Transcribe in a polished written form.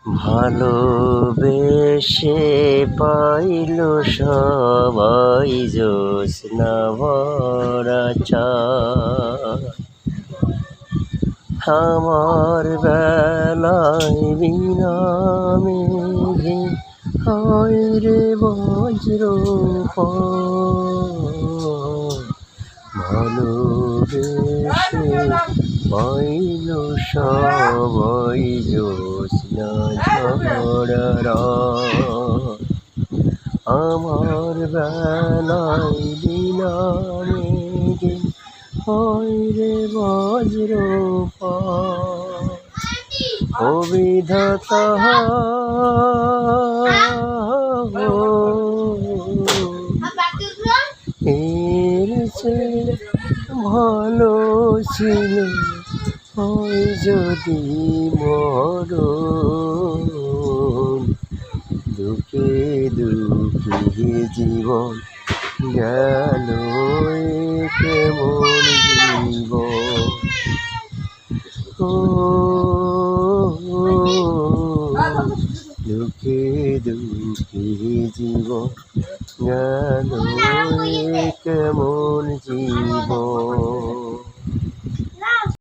ভালোবেসে পাইল সবাই জ্যোৎস্না ভরা চাঁদ, আমার বেলায় বিনা মেঘে হয় রে বজ্রপাত। ভালোবেসে পাইল সবাই জ্যোৎস্না ঝরা রাত, আমার বেলায় বিনা মেঘে হয় রে বজ্রপাত। ও বিধাতা এর চেয়ে ভালো ছিল হয় যদি মরণ। দুঃখে দুঃখে জীবন গেল কেমন জীবন। ও দুঃখে দুঃখে জীবন গেল কেমন জীবন।